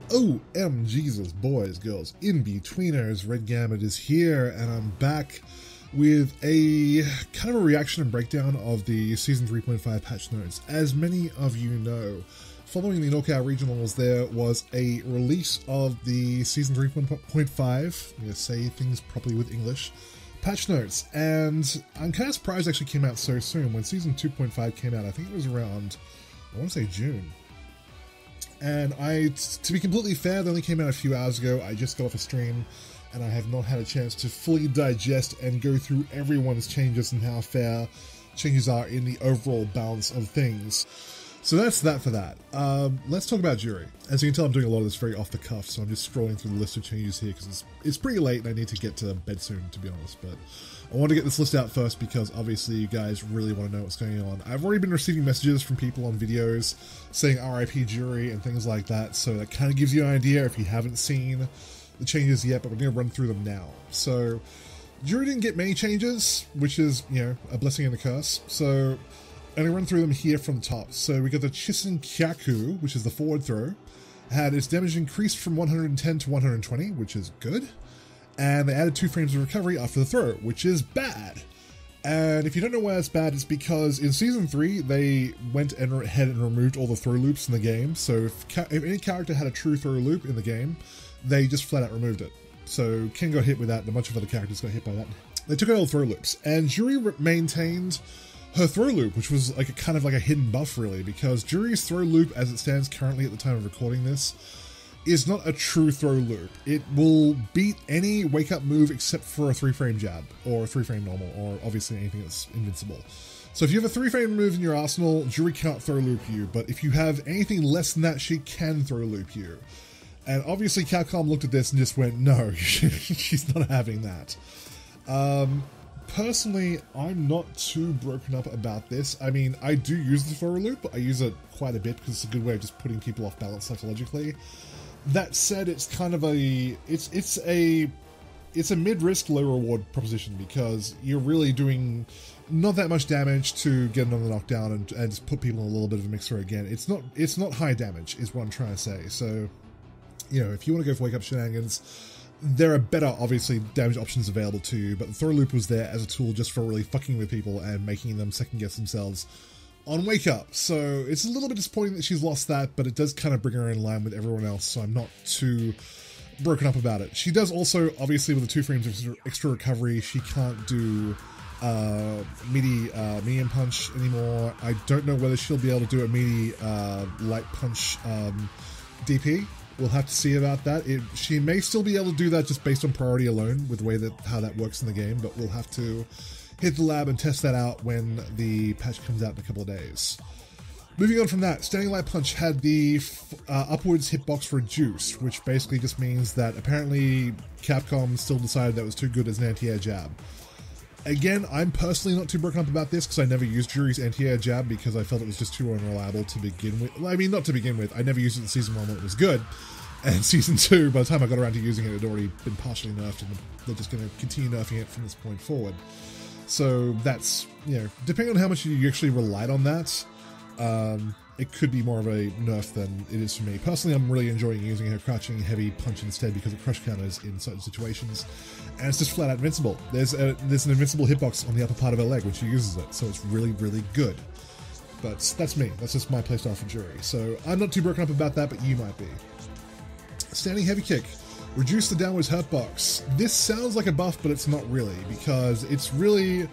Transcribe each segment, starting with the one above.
OMGesus, boys, girls, in-betweeners, Red Gambit is here, and I'm back with a kind of a reaction and breakdown of the Season 3.5 patch notes. As many of you know, following the NorCal Regionals, there was a release of the Season 3.5, say things properly with English, patch notes, and I'm kind of surprised it actually came out so soon. When Season 2.5 came out, I think it was around, I want to say June. And to be completely fair, they only came out a few hours ago. I just got off a stream, and I have not had a chance to fully digest and go through everyone's changes and how fair changes are in the overall balance of things. So that's that for that. Let's talk about Juri. As you can tell, I'm doing a lot of this very off the cuff, so I'm just scrolling through the list of changes here because it's pretty late and I need to get to bed soon, to be honest. But I want to get this list out first because obviously you guys really want to know what's going on. I've already been receiving messages from people on videos saying RIP Juri and things like that, so that kind of gives you an idea if you haven't seen the changes yet, but we're going to run through them now. So Juri didn't get many changes, which is, a blessing and a curse. So I'm going to run through them here from the top. So we got the Chisen Kyaku, which is the forward throw, had its damage increased from 110 to 120, which is good. And they added 2 frames of recovery after the throw, which is bad. And if you don't know why it's bad, it's because in Season 3, they went ahead and removed all the throw loops in the game. So if any character had a true throw loop in the game, they just flat out removed it. So Ken got hit with that, and a bunch of other characters got hit by that. They took out all the throw loops, and Juri maintained her throw loop, which was like kind of like a hidden buff, really, because Juri's throw loop, as it stands currently at the time of recording this, is not a true throw loop. It will beat any wake-up move except for a 3-frame jab, or a 3-frame normal, or obviously anything that's invincible. So if you have a 3-frame move in your arsenal, Juri cannot throw loop you, but if you have anything less than that, she can throw loop you. And obviously Capcom looked at this and just went, no, she's not having that. Personally, I'm not too broken up about this. I mean, I do use the throw loop, but I use it quite a bit because it's a good way of just putting people off balance psychologically. That said, it's kind of it's a mid-risk, low-reward proposition because you're really doing not that much damage to get another knockdown and just put people in a little bit of a mixer again. It's not high damage, is what I'm trying to say. So, if you want to go for wake-up shenanigans, there are better, obviously, damage options available to you, but the throw loop was there as a tool just for really fucking with people and making them second-guess themselves on Wake Up. So it's a little bit disappointing that she's lost that, but it does kind of bring her in line with everyone else, so I'm not too broken up about it. She does also, obviously, with the 2 frames of extra recovery, she can't do medium punch anymore. I don't know whether she'll be able to do a meaty light punch DP. We'll have to see about that. She may still be able to do that just based on priority alone with the way how that works in the game, but we'll have to hit the lab and test that out when the patch comes out in a couple of days. Moving on from that, Standing Light Punch had the upwards hitbox reduced, which basically just means that apparently Capcom still decided that was too good as an anti-air jab. Again, I'm personally not too broken up about this because I never used Juri's anti-air jab because I felt it was just too unreliable to begin with. I mean, not to begin with. I never used it in Season 1 when it was good. And Season 2, by the time I got around to using it, it had already been partially nerfed, and they're just going to continue nerfing it from this point forward. So that's, depending on how much you actually relied on that, it could be more of a nerf than it is for me. Personally, I'm really enjoying using her crouching heavy punch instead because of crush counters in certain situations, and it's just flat out invincible. There's an invincible hitbox on the upper part of her leg when she uses it, so it's really, really good. But that's me. That's just my playstyle for Juri. So I'm not too broken up about that, but you might be. Standing heavy kick. Reduce the downwards hurtbox. This sounds like a buff, but it's not really, because it's really,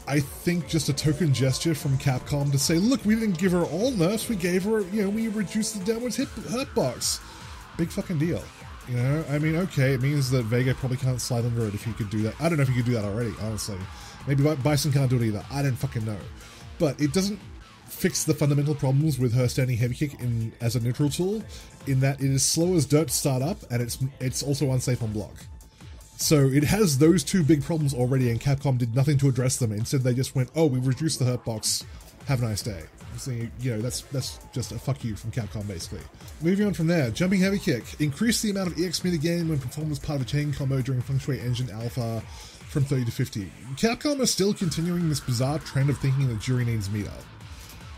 I think, just a token gesture from Capcom to say, look, we didn't give her all nerfs, we gave her, we reduced the downwards hurtbox. Big fucking deal. I mean, okay, it means that Vega probably can't slide under it if he could do that. I don't know if he could do that already, honestly. Maybe Bison can't do it either. I don't fucking know. But it doesn't fix the fundamental problems with her standing heavy kick as a neutral tool, in that it is slow as dirt to start up, and it's also unsafe on block. So it has those 2 big problems already, and Capcom did nothing to address them. Instead, they just went, oh, we reduced the hurtbox, have a nice day. So, that's just a fuck you from Capcom, basically. Moving on from there, jumping heavy kick. Increase the amount of EX meter gain when performed as part of a chain combo during Feng Shui Engine Alpha from 30 to 50. Capcom is still continuing this bizarre trend of thinking that Juri needs meter,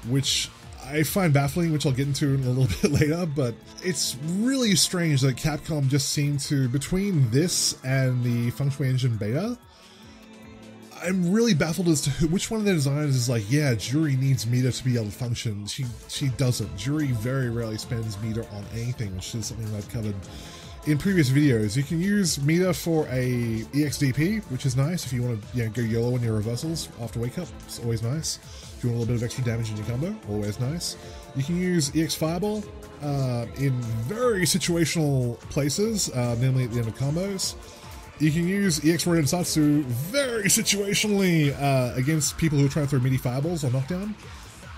which I find baffling, which I'll get into in a little bit later, but it's really strange that Capcom just seemed to, between this and the Feng Shui Engine beta, I'm really baffled as to which one of their designers is like, yeah, Juri needs meter to be able to function. She doesn't. Juri very rarely spends meter on anything, which is something I've covered in previous videos. You can use meter for a EXDP, which is nice if you want to go YOLO on your reversals after wake up. It's always nice. If you want a little bit of extra damage in your combo, always nice. You can use EX Fireball in very situational places, namely at the end of combos. You can use EX Ronin Satsu very situationally against people who are trying to throw meaty fireballs or knockdown.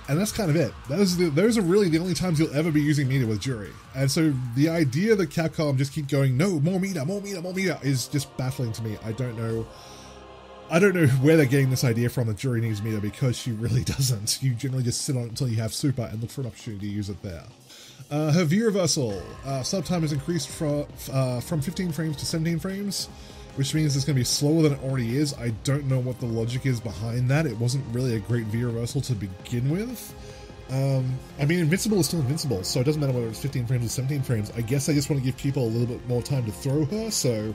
And that's kind of it. Those are really the only times you'll ever be using meter with Juri. And so the idea that Capcom just keep going, no, more meter, more meter, more meter, is just baffling to me. I don't know where they're getting this idea from that Juri needs meter, because she really doesn't. You generally just sit on it until you have super and look for an opportunity to use it there. Her V reversal sub time is increased from 15 frames to 17 frames, which means it's going to be slower than it already is. I don't know what the logic is behind that. It wasn't really a great V reversal to begin with. I mean, Invincible is still Invincible, so it doesn't matter whether it's 15 frames or 17 frames. I guess I just want to give people a little bit more time to throw her, so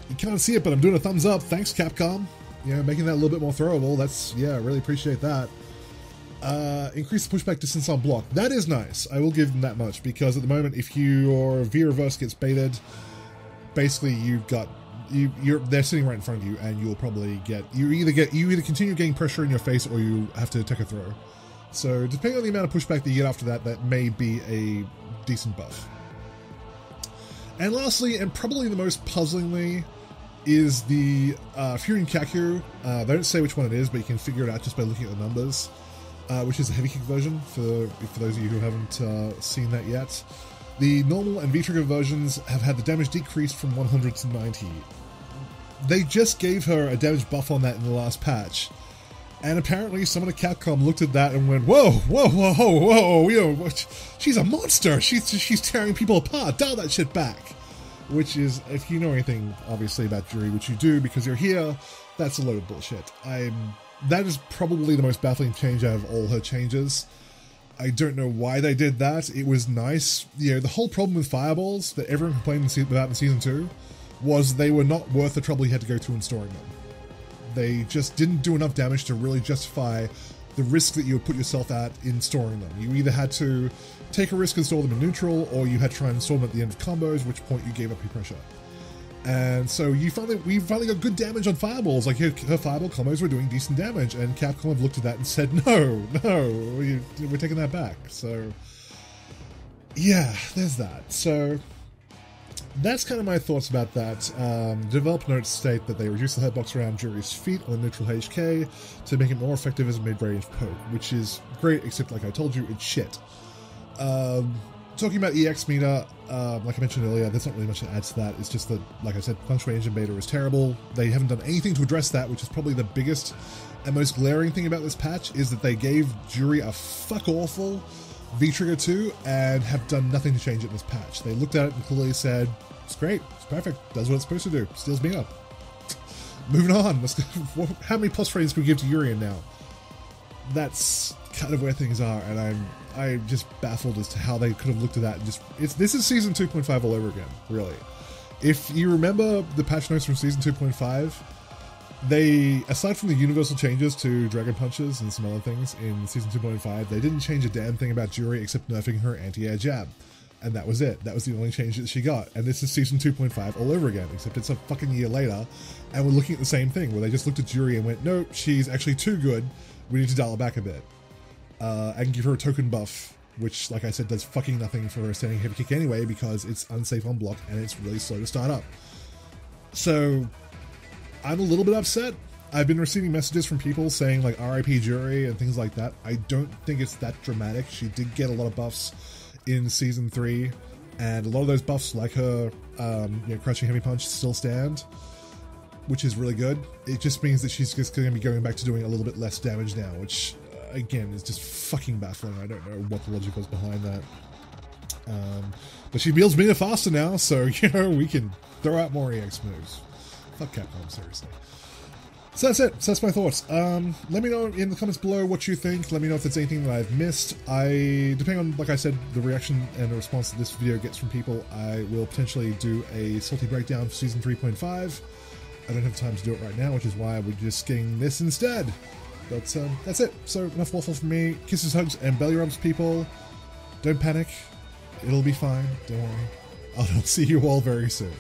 you can't see it, but I'm doing a thumbs up. Thanks, Capcom. Making that a little bit more throwable. That's, yeah, I really appreciate that. Increase the pushback distance on block. That is nice. I will give them that much, because at the moment, if your V reverse gets baited, basically you've got they're sitting right in front of you, and you'll probably you either continue getting pressure in your face, or you have to take a throw. So depending on the amount of pushback that you get after that, that may be a decent buff. And lastly, and probably the most puzzlingly, is the Furin Kakyu. They don't say which one it is, but you can figure it out just by looking at the numbers, which is a heavy kick version for those of you who haven't seen that yet. The normal and V-Trigger versions have had the damage decreased from 100 to 90. They just gave her a damage buff on that in the last patch, and apparently someone at Capcom looked at that and went, whoa, whoa, whoa, whoa, she's a monster, she's tearing people apart, dial that shit back. Which is, if you know anything, obviously, about Juri, which you do because you're here, that's a load of bullshit. That is probably the most baffling change out of all her changes. I don't know why they did that. It was nice. The whole problem with fireballs that everyone complained about in Season 2 was they were not worth the trouble you had to go to in storing them. They just didn't do enough damage to really justify the risk that you would put yourself at in storing them. You either had to take a risk and store them in neutral, or you had to try and store them at the end of combos, at which point you gave up your pressure. And so we finally got good damage on fireballs. Like her fireball combos were doing decent damage, and Capcom have looked at that and said, no, we're taking that back. So yeah, there's that. So that's kind of my thoughts about that. Developer notes state that they reduced the hitbox around Juri's feet on the neutral HK to make it more effective as a mid-range poke, which is great, except like I told you, it's shit. Talking about EX meter, like I mentioned earlier, there's not really much to add to that. It's just that, like I said, Feng Shui Engine beta is terrible. They haven't done anything to address that, which is probably the biggest and most glaring thing about this patch, is that they gave Juri a fuck-awful V-Trigger 2 and have done nothing to change it in this patch. They looked at it and clearly said, it's great, it's perfect, does what it's supposed to do, steals me up. Moving on, how many plus frames can we give to Urian now? That's kind of where things are, and I'm just baffled as to how they could have looked at that and this is Season 2.5 all over again, really. If you remember the patch notes from Season 2.5, they, aside from the universal changes to Dragon Punches and some other things in Season 2.5, they didn't change a damn thing about Juri except nerfing her anti-air jab. And that was it. That was the only change that she got. And this is Season 2.5 all over again, except it's a fucking year later, and we're looking at the same thing, where they just looked at Juri and went, no, she's actually too good, we need to dial it back a bit. And give her a token buff, which, like I said, does fucking nothing for her standing heavy kick anyway, because it's unsafe on block and it's really slow to start up. So I'm a little bit upset. I've been receiving messages from people saying like RIP Juri and things like that. I don't think it's that dramatic. She did get a lot of buffs in Season 3, and a lot of those buffs, like her crushing heavy punch, still stand, which is really good. It just means that she's just going to be going back to doing a little bit less damage now, which again is just fucking baffling. I don't know what the logic was behind that. But she builds meter faster now, so we can throw out more EX moves. Fuck Capcom, seriously. So that's it. So that's my thoughts. Let me know in the comments below what you think. Let me know if there's anything that I've missed. Depending on, like I said, the reaction and the response that this video gets from people, I will potentially do a salty breakdown for Season 3.5. I don't have time to do it right now, which is why we're just getting this instead. But that's it. So enough waffle from me. Kisses, hugs, and belly rubs, people. Don't panic. It'll be fine. Don't worry. I'll see you all very soon.